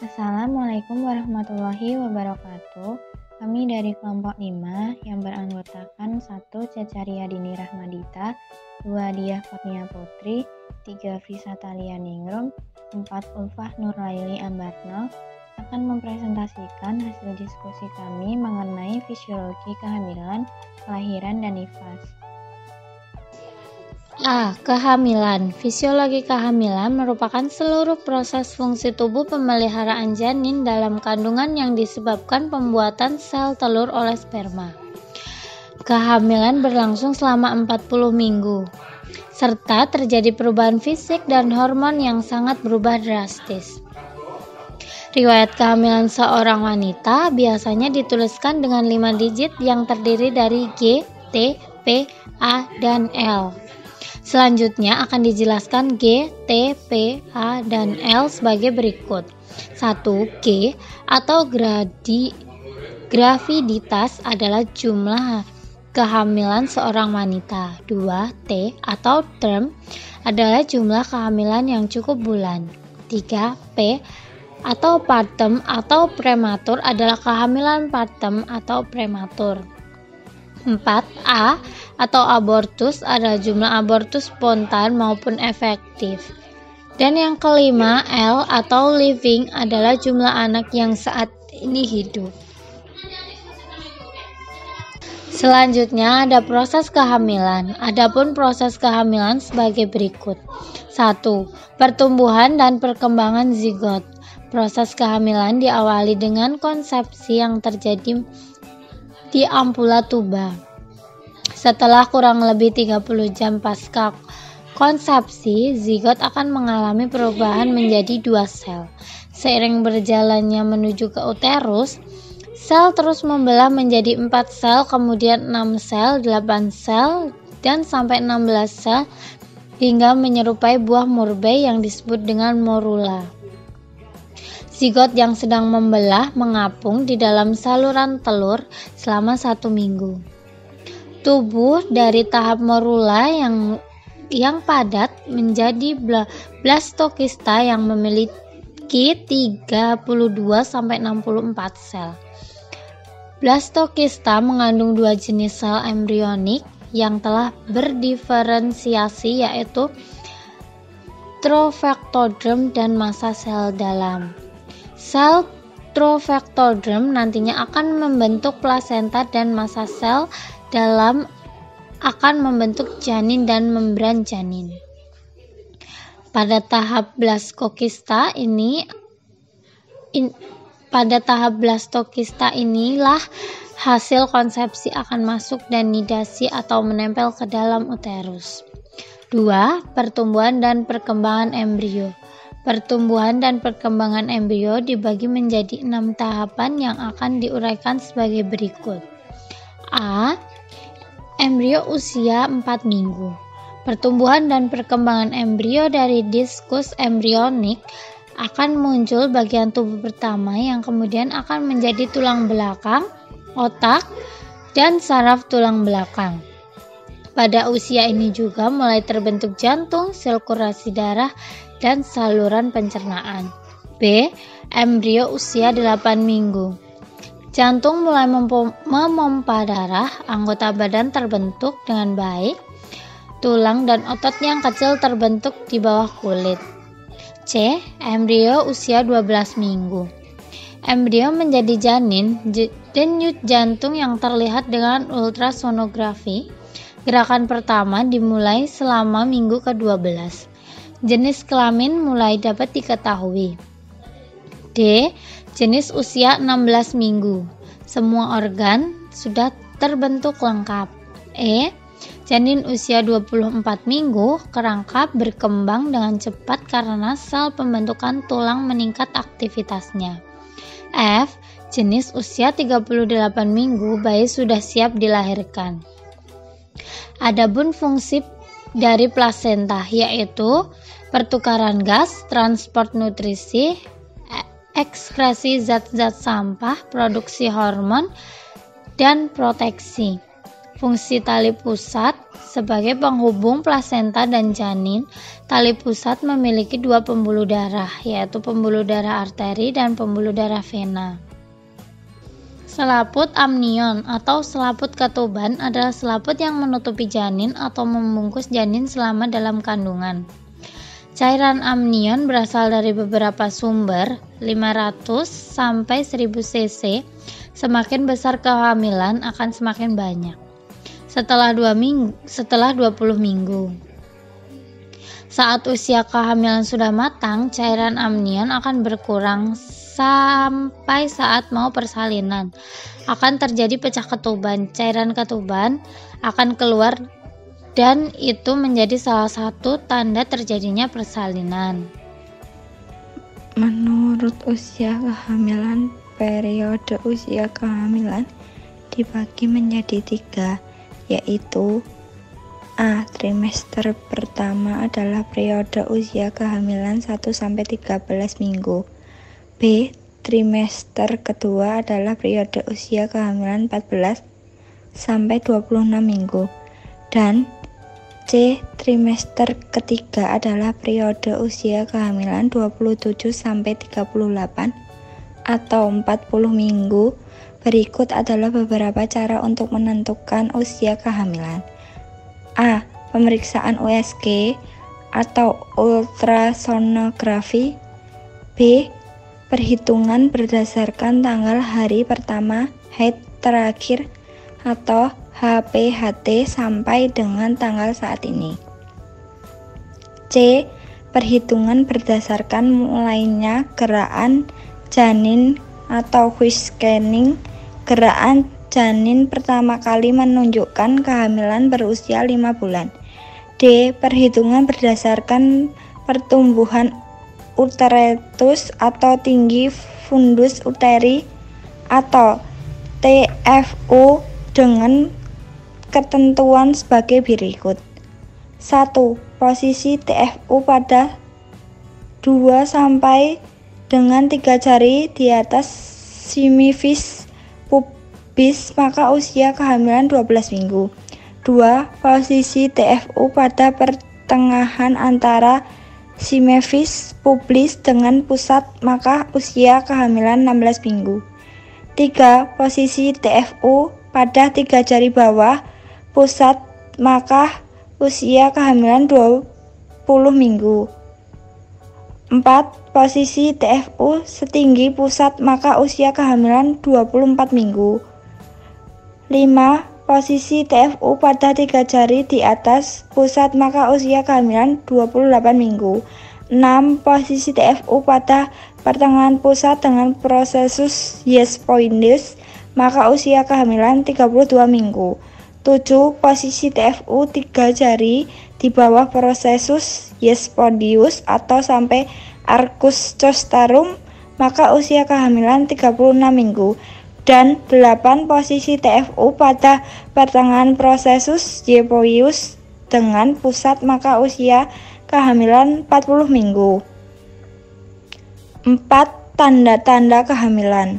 Assalamualaikum warahmatullahi wabarakatuh. Kami dari kelompok 5 yang beranggotakan 1. Cacaria Dini Rahmadita, 2. Diah Kurnia Putri, 3. Frisa Talia Ningrum, 4. Ulfah Nurlaili Ambarno akan mempresentasikan hasil diskusi kami mengenai fisiologi kehamilan, kelahiran, dan nifas. A. Kehamilan. Fisiologi kehamilan merupakan seluruh proses fungsi tubuh pemeliharaan janin dalam kandungan yang disebabkan pembuatan sel telur oleh sperma. Kehamilan berlangsung selama 40 minggu, serta terjadi perubahan fisik dan hormon yang sangat berubah drastis. Riwayat kehamilan seorang wanita biasanya dituliskan dengan 5 digit yang terdiri dari G, T, P, A, dan L. Selanjutnya akan dijelaskan G, T, P, A, dan L sebagai berikut. 1. G atau graviditas adalah jumlah kehamilan seorang wanita. 2. T atau term adalah jumlah kehamilan yang cukup bulan. 3. P atau partem atau prematur adalah kehamilan partem atau prematur. 4. A atau abortus adalah jumlah abortus spontan maupun efektif. Dan yang kelima, L atau living adalah jumlah anak yang saat ini hidup. Selanjutnya ada proses kehamilan. Adapun proses kehamilan sebagai berikut. 1. Pertumbuhan dan perkembangan zigot. Proses kehamilan diawali dengan konsepsi yang terjadi di ampula tuba. Setelah kurang lebih 30 jam pasca konsepsi, zigot akan mengalami perubahan menjadi 2 sel. Seiring berjalannya menuju ke uterus, sel terus membelah menjadi 4 sel, kemudian 6 sel, 8 sel, dan sampai 16 sel hingga menyerupai buah murbei yang disebut dengan morula. Zigot yang sedang membelah mengapung di dalam saluran telur selama 1 minggu. Tubuh dari tahap morula yang padat menjadi blastokista yang memiliki 32-64 sel. Blastokista mengandung 2 jenis sel embrionik yang telah berdiferensiasi, yaitu trofectoderm dan massa sel dalam. Sel trofectoderm nantinya akan membentuk plasenta dan massa sel dalam akan membentuk janin dan membran janin. Pada tahap blastokista inilah hasil konsepsi akan masuk dan nidasi atau menempel ke dalam uterus. 2. Pertumbuhan dan perkembangan embrio. Pertumbuhan dan perkembangan embrio dibagi menjadi 6 tahapan yang akan diuraikan sebagai berikut. A. Embrio usia 4 minggu. Pertumbuhan dan perkembangan embrio dari diskus embrionik akan muncul bagian tubuh pertama yang kemudian akan menjadi tulang belakang, otak, dan saraf tulang belakang. Pada usia ini juga mulai terbentuk jantung, sirkulasi darah, dan saluran pencernaan. B. Embrio usia 8 minggu. Jantung mulai memompa darah, anggota badan terbentuk dengan baik, tulang dan otot yang kecil terbentuk di bawah kulit. C. Embrio usia 12 minggu. Embrio menjadi janin, denyut jantung yang terlihat dengan ultrasonografi. Gerakan pertama dimulai selama minggu ke-12. Jenis kelamin mulai dapat diketahui. D. Jenis usia 16 minggu. Semua organ sudah terbentuk lengkap. E. Janin usia 24 minggu, kerangka berkembang dengan cepat karena sel pembentukan tulang meningkat aktivitasnya. F. Jenis usia 38 minggu, bayi sudah siap dilahirkan. Adapun fungsi dari plasenta yaitu pertukaran gas, transport nutrisi, ekskresi zat-zat sampah, produksi hormon, dan proteksi. Fungsi tali pusat sebagai penghubung plasenta dan janin. Tali pusat memiliki dua pembuluh darah, yaitu pembuluh darah arteri dan pembuluh darah vena. Selaput amnion atau selaput ketuban adalah selaput yang menutupi janin atau membungkus janin selama dalam kandungan. Cairan amnion berasal dari beberapa sumber, 500 sampai 1000 cc. Semakin besar kehamilan akan semakin banyak. Setelah 20 minggu. Saat usia kehamilan sudah matang, cairan amnion akan berkurang sampai saat mau persalinan. Akan terjadi pecah ketuban. Cairan ketuban akan keluar dan itu menjadi salah satu tanda terjadinya persalinan. Menurut usia kehamilan, periode usia kehamilan dibagi menjadi 3, yaitu A. Trimester pertama adalah periode usia kehamilan 1-13 minggu. B. Trimester kedua adalah periode usia kehamilan 14-26 minggu. Dan C. Trimester ketiga adalah periode usia kehamilan 27-38 atau 40 minggu. Berikut adalah beberapa cara untuk menentukan usia kehamilan. A. Pemeriksaan USG atau ultrasonografi. B. Perhitungan berdasarkan tanggal hari pertama haid terakhir atau HPHT sampai dengan tanggal saat ini. C. Perhitungan berdasarkan mulainya gerakan janin atau whisk scanning. Gerakan janin pertama kali menunjukkan kehamilan berusia 5 bulan. D. Perhitungan berdasarkan pertumbuhan uterusus atau tinggi fundus uteri atau TFU dengan ketentuan sebagai berikut. 1. Posisi TFU pada 2 sampai dengan 3 jari di atas semifis pubis, maka usia kehamilan 12 minggu. 2. Posisi TFU pada pertengahan antara semifis pubis dengan pusat, maka usia kehamilan 16 minggu. 3. Posisi TFU pada 3 jari bawah pusat, maka usia kehamilan 20 minggu. 4. Posisi TFU setinggi pusat, maka usia kehamilan 24 minggu. 5. Posisi TFU pada 3 jari di atas pusat, maka usia kehamilan 28 minggu. 6. Posisi TFU pada pertengahan pusat dengan prosesus Yes-Poindus, maka usia kehamilan 32 minggu. 7. Posisi TFU 3 jari di bawah prosesus Yes-Podius atau sampai Arcus Costarum, maka usia kehamilan 36 minggu. Dan 8. Posisi TFU pada pertengahan prosesus Yepoius dengan pusat, maka usia kehamilan 40 minggu. 4. Tanda-tanda kehamilan.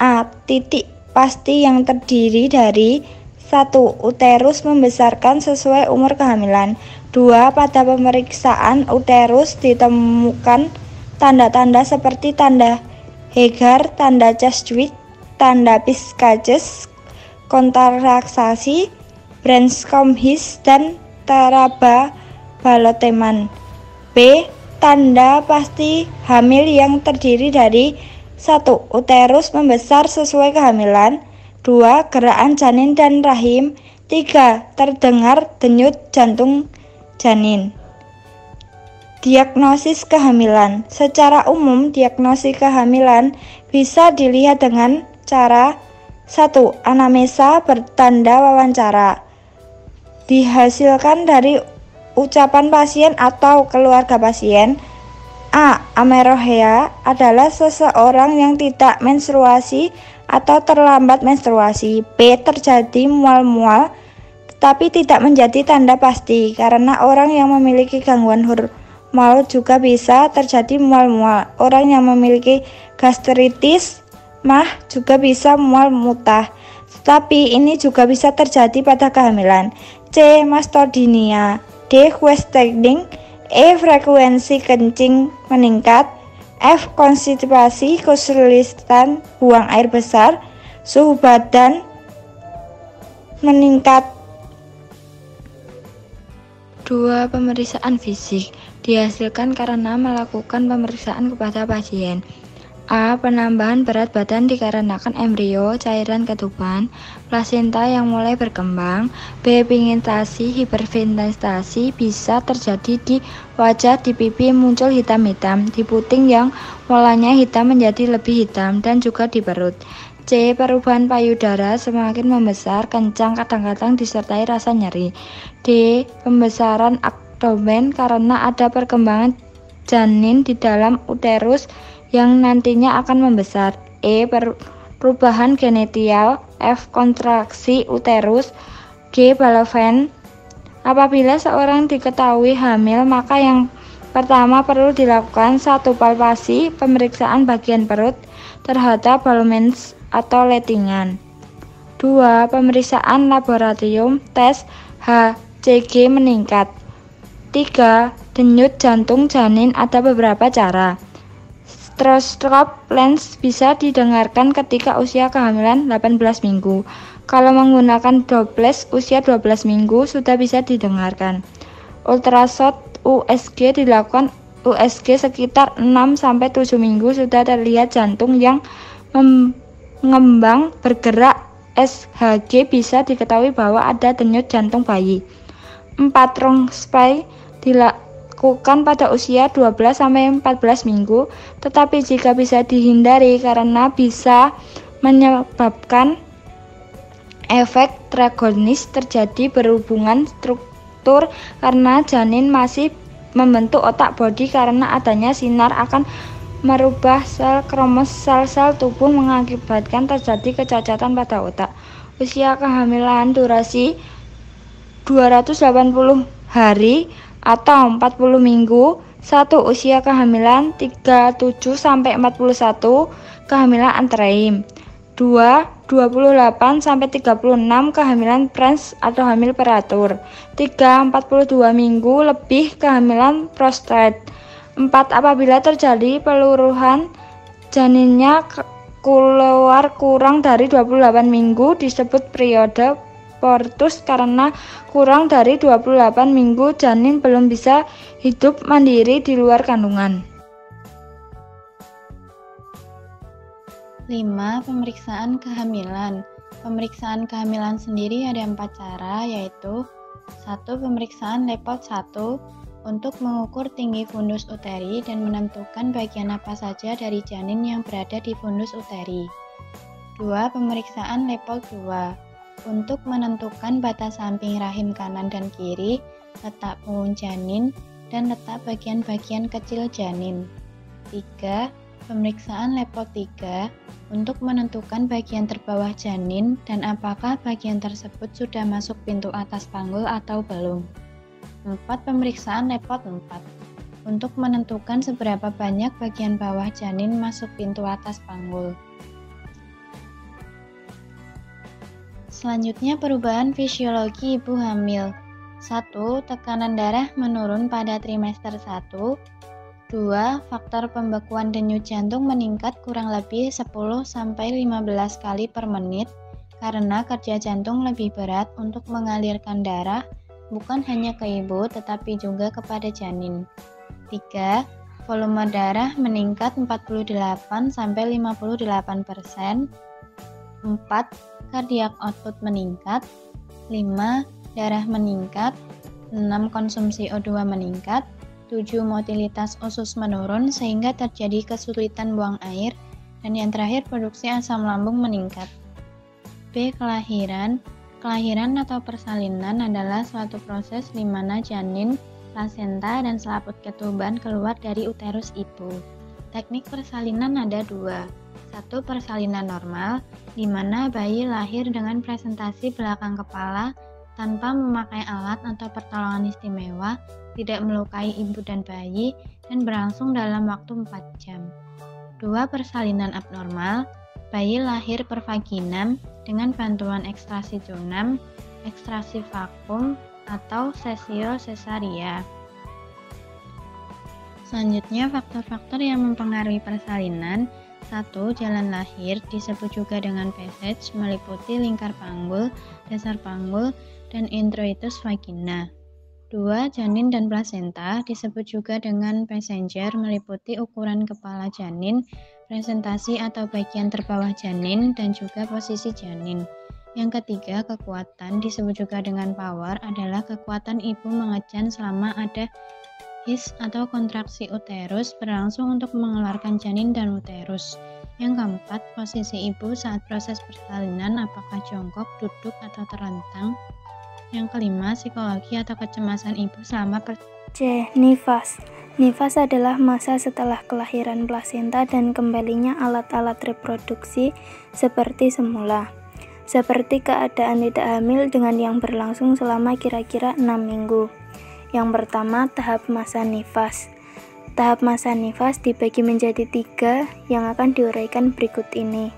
A. Titik pasti yang terdiri dari 1. Uterus membesarkan sesuai umur kehamilan. 2. Pada pemeriksaan uterus ditemukan tanda-tanda seperti tanda Hegar, tanda Chadwick, tanda Piscaches, kontraksasi, Branscombe-Hicks, dan Taraba Baloteman. B. Tanda pasti hamil yang terdiri dari 1. Uterus membesar sesuai kehamilan. 2. Gerakan janin dan rahim. 3. Terdengar denyut jantung janin. Diagnosis kehamilan. Secara umum, diagnosis kehamilan bisa dilihat dengan cara 1. Anamnesa bertanda wawancara. Dihasilkan dari ucapan pasien atau keluarga pasien. A. Amenorrhea adalah seseorang yang tidak menstruasi atau terlambat menstruasi. B. Terjadi mual-mual tetapi tidak menjadi tanda pasti, karena orang yang memiliki gangguan hormonal juga bisa terjadi mual-mual. Orang yang memiliki gastritis mah juga bisa mual muntah. Tetapi ini juga bisa terjadi pada kehamilan. C. Mastodynia. D. Wasting. E. Frekuensi kencing meningkat. F. Konstipasi, kesulitan buang air besar. Suhu badan meningkat. 2. Pemeriksaan fisik dihasilkan karena melakukan pemeriksaan kepada pasien. A. Penambahan berat badan dikarenakan embrio, cairan ketuban, plasenta yang mulai berkembang. B. Pigmentasi, hiperpigmentasi bisa terjadi di wajah, di pipi muncul hitam-hitam, di puting yang polanya hitam menjadi lebih hitam, dan juga di perut. C. Perubahan payudara semakin membesar, kencang, kadang-kadang disertai rasa nyeri. D. Pembesaran abdomen karena ada perkembangan janin di dalam uterus yang nantinya akan membesar. E. Perubahan genetial. F. Kontraksi uterus. G. Balaven. Apabila seorang diketahui hamil, maka yang pertama perlu dilakukan 1. Palpasi, pemeriksaan bagian perut terhadap balloons atau lettingan. 2. Pemeriksaan laboratorium, tes HCG meningkat. 3. Denyut jantung janin, ada beberapa cara. Stethoscope lens bisa didengarkan ketika usia kehamilan 18 minggu. Kalau menggunakan Doppler usia 12 minggu sudah bisa didengarkan. Ultrasound USG dilakukan USG sekitar 6-7 minggu sudah terlihat jantung yang mengembang bergerak. SHG bisa diketahui bahwa ada denyut jantung bayi. 4. Ronspy dilakukan pada usia 12-14 minggu, tetapi jika bisa dihindari karena bisa menyebabkan efek tragonis terjadi berhubungan struktur karena janin masih membentuk otak bodi karena adanya sinar akan merubah sel sel tubuh mengakibatkan terjadi kecacatan pada otak. Usia kehamilan durasi 280 hari atau 40 minggu. 1. Usia kehamilan 37-41, kehamilan anterim. 2. 28-36, kehamilan prens atau hamil prematur. 3. 42 minggu lebih, kehamilan prostat. 4. Apabila terjadi peluruhan janinnya keluar kurang dari 28 minggu disebut periode portus karena kurang dari 28 minggu janin belum bisa hidup mandiri di luar kandungan. 5. Pemeriksaan kehamilan. Pemeriksaan kehamilan sendiri ada 4 cara, yaitu 1. Pemeriksaan Lepot 1 untuk mengukur tinggi fundus uteri dan menentukan bagian apa saja dari janin yang berada di fundus uteri. 2. Pemeriksaan Lepot 2 untuk menentukan batas samping rahim kanan dan kiri, letak punggung janin, dan letak bagian-bagian kecil janin. 3. Pemeriksaan Lepot 3 untuk menentukan bagian terbawah janin dan apakah bagian tersebut sudah masuk pintu atas panggul atau belum. 4. Pemeriksaan Lepot 4 untuk menentukan seberapa banyak bagian bawah janin masuk pintu atas panggul. Selanjutnya, perubahan fisiologi ibu hamil. 1. Tekanan darah menurun pada trimester 1. 2. Faktor pembekuan denyut jantung meningkat kurang lebih 10-15 kali per menit karena kerja jantung lebih berat untuk mengalirkan darah bukan hanya ke ibu tetapi juga kepada janin. 3. Volume darah meningkat 48-58%. 4. Cardiac output meningkat. 5. Darah meningkat. 6. Konsumsi O2 meningkat. 7. Motilitas usus menurun sehingga terjadi kesulitan buang air. Dan yang terakhir, produksi asam lambung meningkat. B. Kelahiran. Kelahiran atau persalinan adalah suatu proses di mana janin, plasenta, dan selaput ketuban keluar dari uterus ibu. Teknik persalinan ada 2. 1. Persalinan normal, di mana bayi lahir dengan presentasi belakang kepala tanpa memakai alat atau pertolongan istimewa, tidak melukai ibu dan bayi, dan berlangsung dalam waktu 4 jam. 2. Persalinan abnormal, Bayi lahir per vaginam dengan bantuan ekstraksi tunam, ekstraksi vakum, atau sesio cesaria. Selanjutnya, faktor-faktor yang mempengaruhi persalinan. 1. Jalan lahir disebut juga dengan passage, meliputi lingkar panggul, dasar panggul, dan introitus vagina. 2. Janin dan plasenta disebut juga dengan passenger, meliputi ukuran kepala janin, presentasi atau bagian terbawah janin, dan juga posisi janin. Yang ketiga, kekuatan disebut juga dengan power, adalah kekuatan ibu mengejan selama ada his atau kontraksi uterus berlangsung untuk mengeluarkan janin dan uterus. Yang keempat, posisi ibu saat proses persalinan, apakah jongkok, duduk, atau terlentang. Yang kelima, psikologi atau kecemasan ibu selama C. Nifas. Nifas adalah masa setelah kelahiran plasenta dan kembalinya alat-alat reproduksi seperti semula. Seperti keadaan tidak hamil dengan yang berlangsung selama kira-kira 6 minggu. Yang pertama, tahap masa nifas. Tahap masa nifas dibagi menjadi 3 yang akan diuraikan berikut ini.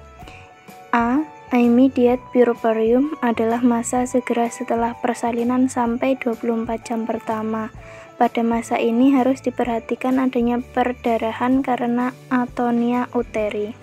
A. Immediate puerperium adalah masa segera setelah persalinan sampai 24 jam pertama. Pada masa ini harus diperhatikan adanya perdarahan karena atonia uteri.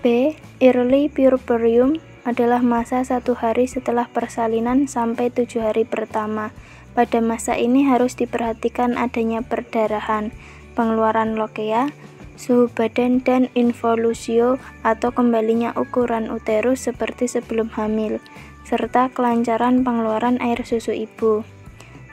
B. Early puerperium adalah masa 1 hari setelah persalinan sampai 7 hari pertama. Pada masa ini harus diperhatikan adanya perdarahan, pengeluaran lokea, suhu badan, dan involusio atau kembalinya ukuran uterus seperti sebelum hamil, serta kelancaran pengeluaran air susu ibu.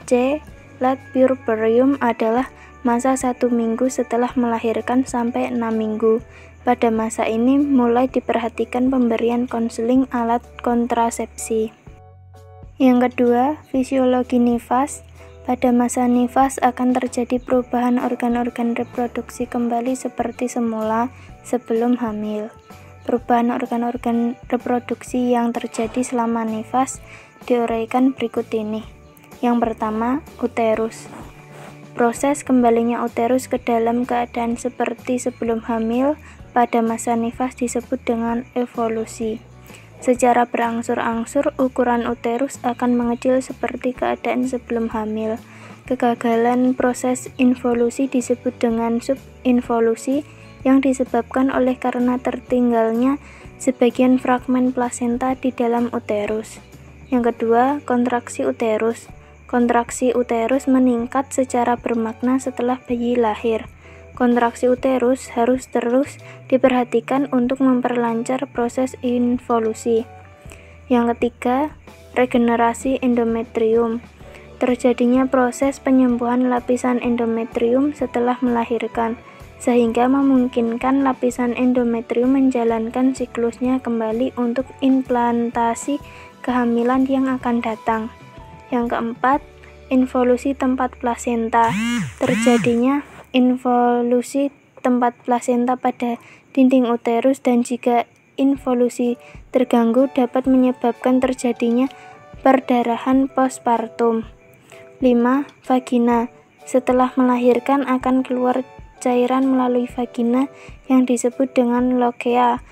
C. Late puerperium adalah masa 1 minggu setelah melahirkan sampai 6 minggu. Pada masa ini mulai diperhatikan pemberian konseling alat kontrasepsi. Yang kedua, fisiologi nifas. Pada masa nifas akan terjadi perubahan organ-organ reproduksi kembali seperti semula sebelum hamil. Perubahan organ-organ reproduksi yang terjadi selama nifas diuraikan berikut ini. Yang pertama, uterus. Proses kembalinya uterus ke dalam keadaan seperti sebelum hamil pada masa nifas disebut dengan evolusi. Secara berangsur-angsur, ukuran uterus akan mengecil seperti keadaan sebelum hamil. Kegagalan proses involusi disebut dengan subinvolusi yang disebabkan oleh karena tertinggalnya sebagian fragmen plasenta di dalam uterus. Yang kedua, kontraksi uterus. Kontraksi uterus meningkat secara bermakna setelah bayi lahir. Kontraksi uterus harus terus diperhatikan untuk memperlancar proses involusi. Yang ketiga, regenerasi endometrium. Terjadinya proses penyembuhan lapisan endometrium setelah melahirkan, sehingga memungkinkan lapisan endometrium menjalankan siklusnya kembali untuk implantasi kehamilan yang akan datang. Yang keempat, involusi tempat plasenta. Terjadinya involusi tempat plasenta pada dinding uterus dan jika involusi terganggu dapat menyebabkan terjadinya perdarahan postpartum. 5. Vagina. Setelah melahirkan akan keluar cairan melalui vagina yang disebut dengan lokea,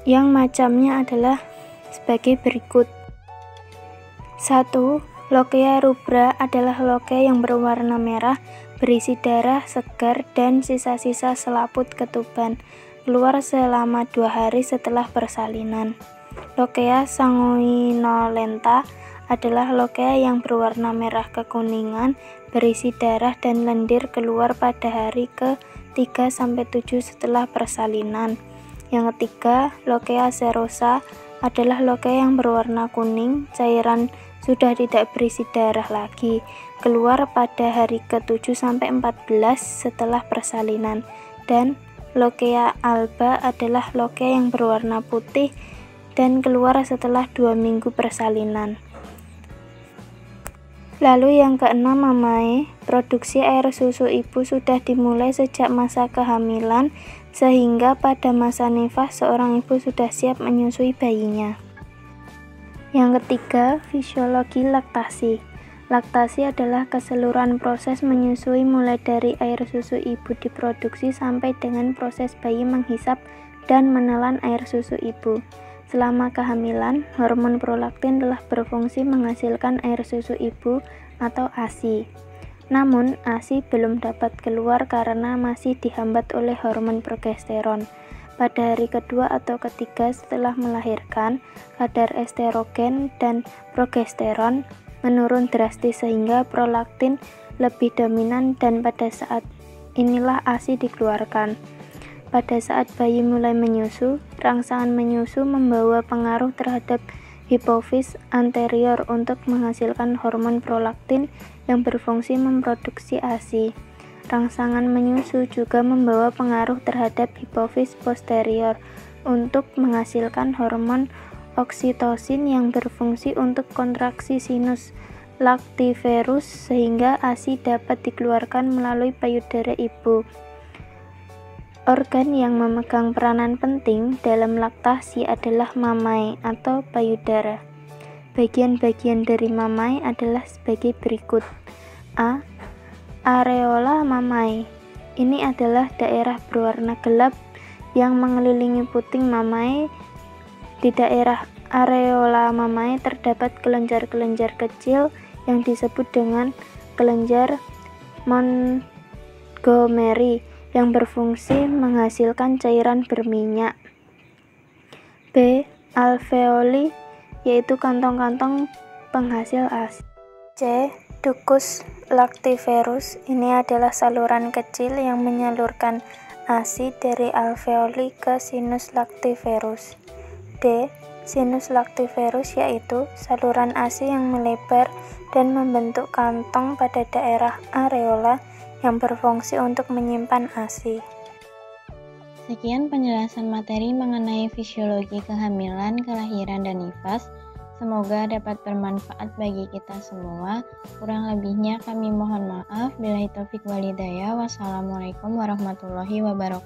yang macamnya adalah sebagai berikut. 1. Lokea rubra adalah lokea yang berwarna merah, berisi darah segar dan sisa-sisa selaput ketuban, keluar selama 2 hari setelah persalinan. Lokea sanguinolenta adalah lokea yang berwarna merah kekuningan, berisi darah dan lendir, keluar pada hari ke-3-7 setelah persalinan. Yang ketiga, lokea serosa adalah lokea yang berwarna kuning, cairan sudah tidak berisi darah lagi, keluar pada hari ke-7-14 setelah persalinan. Dan lokea alba adalah lokea yang berwarna putih dan keluar setelah 2 minggu persalinan. Lalu yang keenam, mamae. Produksi air susu ibu sudah dimulai sejak masa kehamilan, sehingga pada masa nifas seorang ibu sudah siap menyusui bayinya. Yang ketiga, fisiologi laktasi. Laktasi adalah keseluruhan proses menyusui mulai dari air susu ibu diproduksi sampai dengan proses bayi menghisap dan menelan air susu ibu. Selama kehamilan, hormon prolaktin telah berfungsi menghasilkan air susu ibu atau ASI. Namun, ASI belum dapat keluar karena masih dihambat oleh hormon progesteron. Pada hari kedua atau ketiga setelah melahirkan, kadar estrogen dan progesteron menurun drastis sehingga prolaktin lebih dominan dan pada saat inilah ASI dikeluarkan. Pada saat bayi mulai menyusu, rangsangan menyusu membawa pengaruh terhadap hipofis anterior untuk menghasilkan hormon prolaktin yang berfungsi memproduksi ASI. Rangsangan menyusu juga membawa pengaruh terhadap hipofis posterior untuk menghasilkan hormon oksitosin yang berfungsi untuk kontraksi sinus lactiferus sehingga ASI dapat dikeluarkan melalui payudara ibu. Organ yang memegang peranan penting dalam laktasi adalah mamai atau payudara. Bagian-bagian dari mamai adalah sebagai berikut. A. Areola mamai. Ini adalah daerah berwarna gelap yang mengelilingi puting mamai. Di daerah areola mamai terdapat kelenjar-kelenjar kecil yang disebut dengan kelenjar Montgomery yang berfungsi menghasilkan cairan berminyak. B. Alveoli, yaitu kantong-kantong penghasil ASI. C. Ductus lactiferus, ini adalah saluran kecil yang menyalurkan ASI dari alveoli ke sinus lactiferus. D. Sinus lactiferus, yaitu saluran ASI yang melebar dan membentuk kantong pada daerah areola yang berfungsi untuk menyimpan ASI. Sekian penjelasan materi mengenai fisiologi kehamilan, kelahiran, dan nifas. Semoga dapat bermanfaat bagi kita semua. Kurang lebihnya kami mohon maaf. Billahi taufik walhidayah. Wassalamualaikum warahmatullahi wabarakatuh.